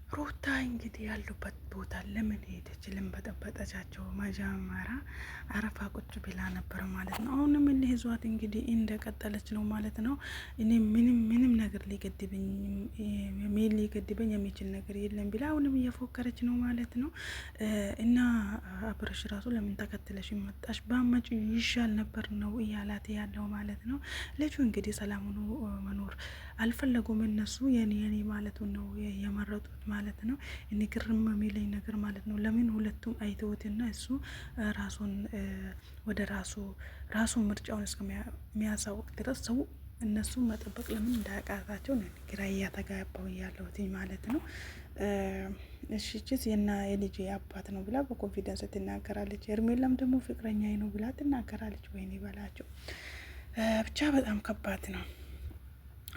ሩታ እንግዲህ ያሉበት ቦታ ለምን ሄደች? ለምበጠበጠቻቸው መጀመሪያ አረፋ ቁጭ ብላ ነበር ማለት ነው። አሁንም እልህ ይዟት እንግዲህ እንደቀጠለች ነው ማለት ነው። እኔ ምንም ነገር ሊገድበኝ የሚችል ነገር የለም ብላ አሁንም እየፎከረች ነው ማለት ነው። እና አብረሽ ራሱ ለምን ተከትለሽ መጣሽ? ባመጭ ይሻል ነበር ነው እያላት ያለው ማለት ነው። ልጁ እንግዲህ ሰላም ሆኖ መኖር አልፈለጉም እነሱ የኔ ማለቱ ነው የመረጡት ማለት ነው። እኔ ግርም የሚለኝ ነገር ማለት ነው ለምን ሁለቱም አይተውትና እሱ ራሱን ወደ ራሱ ምርጫውን እስከሚያሳውቅ ድረስ ሰው እነሱ መጠበቅ ለምን እንዳያቃታቸው ነው ግራ እያተጋባው ያለሁት ማለት ነው። እሺ ችስ የልጅ አባት ነው ብላ በኮንፊደንስ ትናገራለች። ሄርሜላም ደግሞ ፍቅረኛዬ ነው ብላ ትናገራለች። ወይኔ በላቸው ብቻ በጣም ከባድ ነው።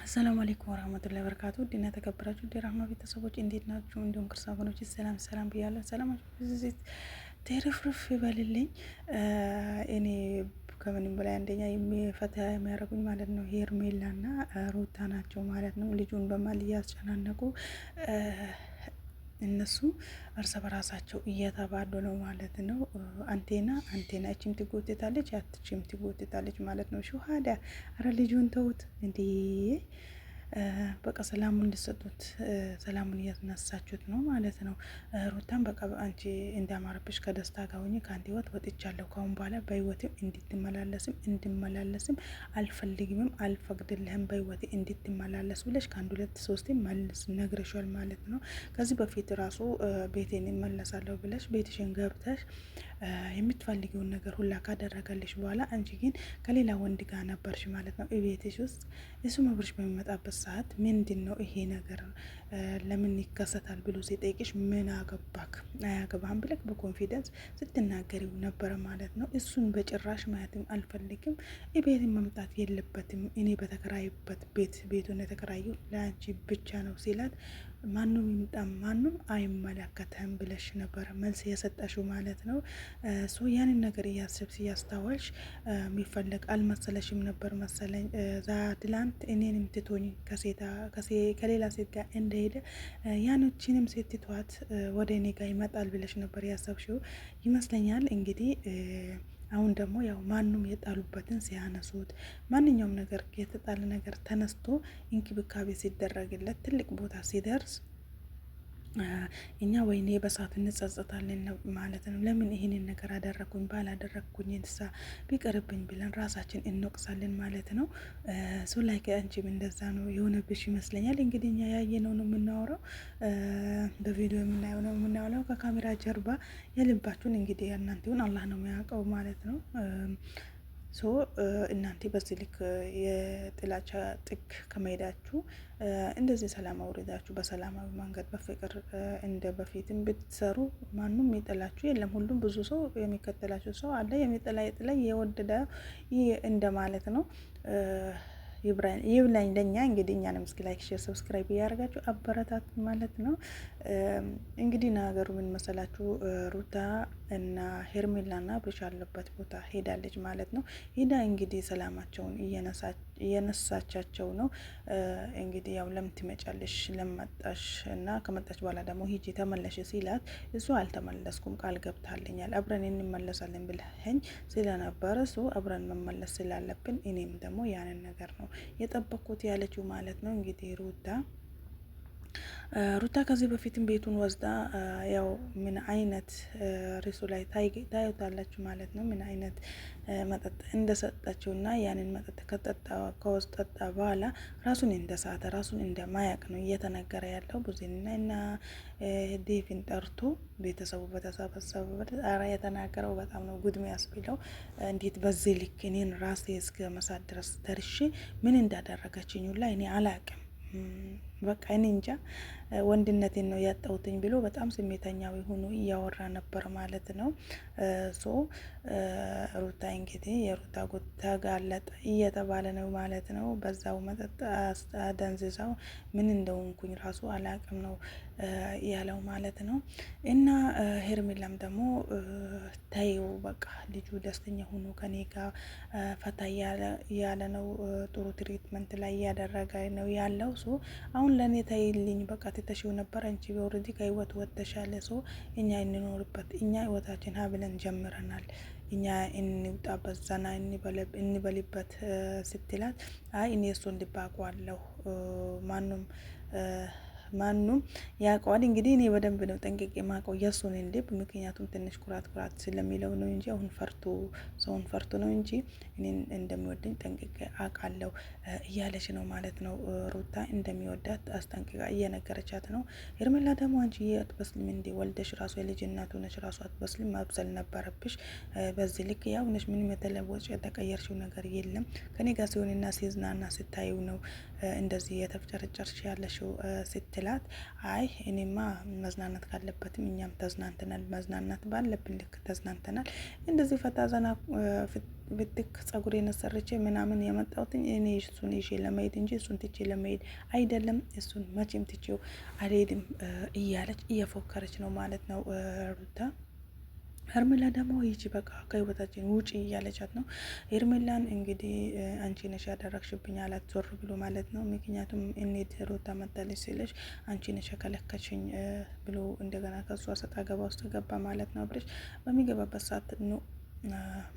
አሰላሙ አለይኩም ወራህመቱላሂ ወበረካቱ። ዲና ተከበራችሁ ዲራማ ቤተሰቦች እንዴት ናችሁ? እንዲሁም ክርስቲያኖች ሰላም ብያለሁ። ሰላማችሁ ብዙ ተረፍርፍ ይበልልኝ። እኔ ከምንም በላይ አንደኛ የሚፈታ የሚያደርጉኝ ማለት ነው ሄርሜላና ሩታ ናቸው ማለት ነው። ልጁን በማል እያስጨናነቁ እነሱ እርስ በራሳቸው እየተባሉ ነው ማለት ነው። አንቴና እችም ትጎትታለች ያትችም ትጎትታለች ማለት ነው። ሹሃዳ አረ ልጁን ተውት እንዴ! በቃ ሰላሙን እንድሰጡት ሰላሙን እያስነሳችሁት ነው ማለት ነው። ሩታን በቃ አንቺ እንዳማረብሽ ከደስታ ጋር ሆኜ ከአንድ ህይወት ወጥቻለሁ። ካሁን በኋላ በህይወቴ እንድትመላለስም አልፈልግምም፣ አልፈቅድልህም በህይወቴ እንድትመላለስ ብለሽ ከአንድ ሁለት ሶስቴ መልስ ነግረሻል ማለት ነው። ከዚህ በፊት ራሱ ቤቴን እመለሳለሁ ብለሽ ቤትሽን ገብተሽ የምትፈልጊውን ነገር ሁላ ካደረገልሽ በኋላ አንቺ ግን ከሌላ ወንድ ጋር ነበርሽ ማለት ነው ቤትሽ ውስጥ። እሱ መብርሽ በሚመጣበት ሰዓት ምንድን ነው ይሄ ነገር ለምን ይከሰታል ብሎ ሲጠይቅሽ ምን አገባክ አያገባህም ብለክ በኮንፊደንስ ስትናገሪው ነበረ ማለት ነው። እሱን በጭራሽ ማየትም አልፈልግም፣ ቤት መምጣት የለበትም፣ እኔ በተከራዩበት ቤቱን የተከራዩ ለአንቺ ብቻ ነው ሲላት ማንም ይምጣ ማንም አይመለከተም ብለሽ ነበረ መልስ የሰጠሽው ማለት ነው። ያንን ነገር እያሰብሽ እያስታወልሽ የሚፈለግ አልመሰለሽም ነበር መሰለኝ። ትላንት እኔንም ትቶኝ ከሌላ ሴት ጋር እንደሄደ ያኖችንም ሴት ትቷት ወደ እኔ ጋር ይመጣል ብለሽ ነበር ያሰብሽው ይመስለኛል። እንግዲህ አሁን ደግሞ ያው ማንም የጣሉበትን ሲያነሱት ማንኛውም ነገር የተጣለ ነገር ተነስቶ እንክብካቤ ሲደረግለት ትልቅ ቦታ ሲደርስ እኛ ወይኔ በሳት እንጸጸታለን ማለት ነው። ለምን ይሄንን ነገር አደረግኩኝ ባላደረግኩኝ እንስሳ ቢቀርብኝ ብለን ራሳችን እንወቅሳለን ማለት ነው። ላይ አንቺም እንደዛ ነው የሆነብሽ ይመስለኛል። እንግዲህ እኛ ያየነው ነው የምናወራው፣ በቪዲዮ የምናየው ነው የምናወራው። ከካሜራ ጀርባ የልባችሁን እንግዲህ እናንተውን አላህ ነው የሚያውቀው ማለት ነው። እናንተ በዚህ ልክ የጥላቻ ጥግ ከመሄዳችሁ እንደዚህ ሰላም አውርዳችሁ በሰላማዊ መንገድ በፍቅር እንደ በፊትም ብትሰሩ ማንም የሚጠላችሁ የለም። ሁሉም ብዙ ሰው የሚከተላችሁ ሰው አለ። የሚጠላ የወደደ እንደማለት ነው። ይብላኝ ለኛ እንግዲህ እኛንም እስኪ ላይክ፣ ሼር፣ ሰብስክራይብ እያደረጋችሁ አበረታት ማለት ነው። እንግዲህ ነገሩ ምን መሰላችሁ? ሩታ እና ሄርሜላና አብርሽ ያለበት ቦታ ሄዳለች ማለት ነው። ሄዳ እንግዲህ ሰላማቸውን እየነሳቻቸው ነው። እንግዲህ ያው ለምን ትመጫለሽ ለመጣሽ እና ከመጣች በኋላ ደግሞ ሂጂ ተመለሽ ሲላት እሱ አልተመለስኩም ቃል ገብታለኛል አብረን እንመለሳለን ብለኸኝ ስለነበረ አብረን መመለስ ስላለብን እኔም ደግሞ ያንን ነገር ነው የጠበቅኩት ያለችው ማለት ነው። እንግዲህ ሩታ ከዚህ በፊትም ቤቱን ወስዳ ያው ምን አይነት ርዕሱ ላይ ታዩታላችሁ ማለት ነው። ምን አይነት መጠጥ እንደሰጠችው እና ያንን መጠጥ ከወስጠጣ በኋላ ራሱን እንደሳተ ራሱን እንደማያቅ ነው እየተነገረ ያለው። ብዙና እና ዴቪን ጠርቶ ቤተሰቡ በተሰበሰበበት የተናገረው በጣም ነው ጉድ የሚያስብለው። እንዴት በዚህ ልክ እኔን ራሴ እስከ መሳት ድረስ ደርሼ ምን እንዳደረገችኝ ሁላ እኔ አላቅም። በቃ እኔ እንጃ ወንድነቴን ነው ያጣሁትኝ ብሎ በጣም ስሜተኛዊ ሆኖ እያወራ ነበር ማለት ነው። ሩታ እንግዲህ የሩታ ጉድ ተጋለጠ እየተባለ ነው ማለት ነው። በዛው መጠጥ አደንዝዛው ምን እንደሆንኩኝ ራሱ አላቅም ነው ያለው ማለት ነው። እና ሄርሜላም ደግሞ ተይው በቃ ልጁ ደስተኛ ሆኖ ከኔ ጋር ፈታ እያለ ነው፣ ጥሩ ትሪትመንት ላይ እያደረገ ነው ያለው። አሁን አሁን ለእኔ ተይልኝ በቃ ትተሽው ነበር አንቺ ኦልሬዲ ከህይወት ወጥተሻል። ሰው እኛ እንኖርበት፣ እኛ ህይወታችን ሀብለን ጀምረናል፣ እኛ እንውጣበት፣ ዘና እንበልበት ስትላት አይ እኔ እሱን ልብ አውቀዋለሁ ማኑም ያውቀዋል። እንግዲህ እኔ በደንብ ነው ጠንቅቄ ማውቀው የእሱን ልብ፣ ምክንያቱም ትንሽ ኩራት ስለሚለው ነው እንጂ አሁን ሰውን ፈርቶ ነው እንጂ እኔን እንደሚወደኝ ጠንቅቄ አውቃለሁ እያለች ነው ማለት ነው። ሩታ እንደሚወዳት አስጠንቅቃ እየነገረቻት ነው። ሄርሜላ ደግሞ አንቺ አትበስልም እንዴ? ወልደሽ ራሱ የልጅ እናቱ ነሽ፣ ራሱ አትበስልም፣ ማብሰል ነበረብሽ። በዚህ ልክ ያው ነሽ፣ ምንም የተለወጭ የተቀየርሽው ነገር የለም። ከኔ ጋር ሲሆንና ሲዝናና ስታዩ ነው እንደዚህ የተፍጨረጨርሽ ያለሽው ስትላት፣ አይ እኔማ መዝናናት ካለበትም እኛም ተዝናንተናል፣ መዝናናት ባለብን ልክ ተዝናንተናል። እንደዚህ ፈታ ዘና ብትክ ጸጉሬ ነሰርቼ ምናምን የመጣሁት እኔ እሱን ይዤ ለመሄድ እንጂ እሱን ትቼ ለመሄድ አይደለም። እሱን መቼም ትቼው አልሄድም እያለች እየፎከረች ነው ማለት ነው ሩታ። ሄርሜላ ደግሞ ይቺ በቃ ከህይወታችን ውጪ እያለቻት ነው። ሄርሜላን እንግዲህ አንቺ ነሽ ያደረግሽብኝ አላት፣ ዞር ብሎ ማለት ነው። ምክንያቱም እንሂድ ሩታ መጣለች ሲለሽ አንቺ ነሽ የከለከልሽኝ ብሎ እንደገና ከሷ ሰጣ ገባ ውስጥ ገባ ማለት ነው። አብረሽ በሚገባበት ሰዓት ነው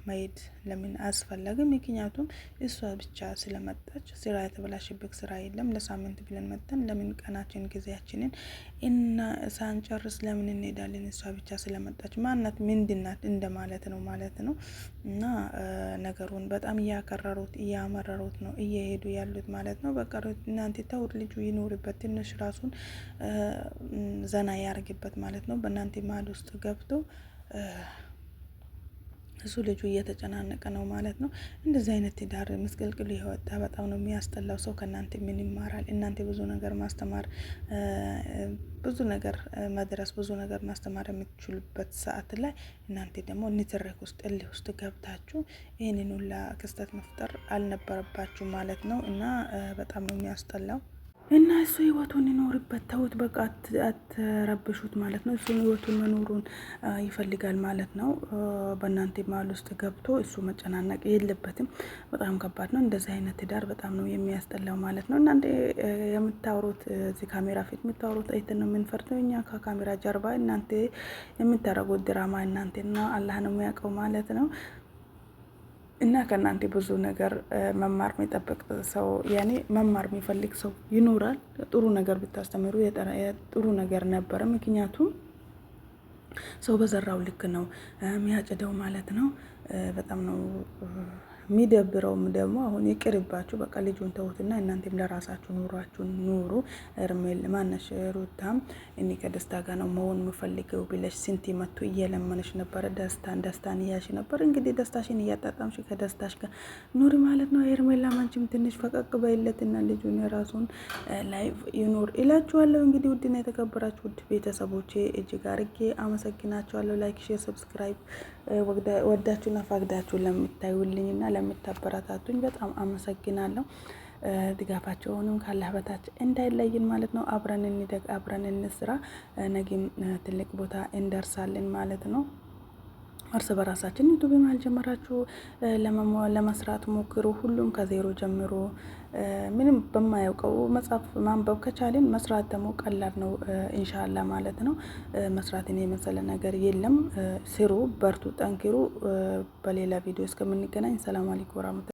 መሄድ ለምን አስፈለገ? ምክንያቱም እሷ ብቻ ስለመጣች ስራ የተበላሽበት ስራ የለም። ለሳምንት ብለን መጥተን ለምን ቀናችን ጊዜያችንን እና ሳንጨርስ ለምን እንሄዳለን? እሷ ብቻ ስለመጣች ማናት ምንድናት እንደማለት ነው ማለት ነው። እና ነገሩን በጣም እያከረሩት እያመረሩት ነው እየሄዱ ያሉት ማለት ነው። በቃ እናንተ ተውት፣ ልጁ ይኖርበት፣ ትንሽ ራሱን ዘና ያርግበት ማለት ነው። በእናንተ መሀል ውስጥ ገብቶ እሱ ልጁ እየተጨናነቀ ነው ማለት ነው። እንደዚህ አይነት ትዳር ምስቅልቅሉ የወጣ በጣም ነው የሚያስጠላው። ሰው ከእናንተ ምን ይማራል? እናንተ ብዙ ነገር ማስተማር፣ ብዙ ነገር መድረስ፣ ብዙ ነገር ማስተማር የምትችሉበት ሰዓት ላይ እናንተ ደግሞ ንትርክ ውስጥ እልህ ውስጥ ገብታችሁ ይህንን ሁላ ክስተት መፍጠር አልነበረባችሁ ማለት ነው። እና በጣም ነው የሚያስጠላው። እና እሱ ህይወቱን ይኖርበት፣ ተውት፣ በቃ አትረብሹት ማለት ነው። እሱ ህይወቱን መኖሩን ይፈልጋል ማለት ነው። በእናንተ መሀል ውስጥ ገብቶ እሱ መጨናነቅ የለበትም። በጣም ከባድ ነው እንደዚህ አይነት ትዳር፣ በጣም ነው የሚያስጠላው ማለት ነው። እናንተ የምታወሩት እዚህ ካሜራ ፊት የምታወሩት አይተን ነው የምንፈርደው እኛ ከካሜራ ጀርባ እናንተ የምታደርጉት ድራማ እናንተና አላህ ነው የሚያውቀው ማለት ነው። እና ከእናንተ ብዙ ነገር መማር የሚጠበቅ ሰው ያኔ መማር የሚፈልግ ሰው ይኖራል። ጥሩ ነገር ብታስተምሩ ጥሩ ነገር ነበረ። ምክንያቱም ሰው በዘራው ልክ ነው የሚያጭደው ማለት ነው። በጣም ነው የሚደብረውም ደግሞ አሁን ይቅርባችሁ፣ በቃ ልጁን ተውትና እናንተም ለራሳችሁ ኑሯችሁን ኑሩ። ሄርሜላ ማነሽ ሩታም እኔ ከደስታ ጋር ነው መሆን የምፈልገው ብለሽ ስንት መቶ እየለመነሽ ነበረ። ደስታን እያልሽ ነበር። እንግዲህ ደስታሽን እያጣጣምሽ ከደስታሽ ጋር ኑሪ ማለት ነው። ሄርሜላ ማንቺም ትንሽ ፈቀቅ በይለትና ልጁን የራሱን ላይፍ ይኑር እላችኋለሁ። እንግዲህ ውድና የተከበራችሁ ውድ ቤተሰቦቼ እጅግ አርጌ አመሰግናችኋለሁ። ላይክ፣ ሼር፣ ሰብስክራይብ ወዳችሁና ፈቅዳችሁ ለምታዩልኝና ለምታበረታቱኝ በጣም አመሰግናለሁ። ድጋፋቸውንም ካላህ በታች እንዳይለይን ማለት ነው። አብረን እንደግ፣ አብረን እንስራ። ነገም ትልቅ ቦታ እንደርሳለን ማለት ነው። እርስ በራሳችን ዩቱብ አልጀመራችሁ ለመስራት ሞክሩ። ሁሉም ከዜሮ ጀምሮ ምንም በማያውቀው መጽሐፍ ማንበብ ከቻልን መስራት ደግሞ ቀላል ነው ኢንሻአላህ ማለት ነው። መስራትን የመሰለ ነገር የለም። ስሩ፣ በርቱ፣ ጠንክሩ። በሌላ ቪዲዮ እስከምንገናኝ ሰላም አለይኩም ወራህመቱላህ።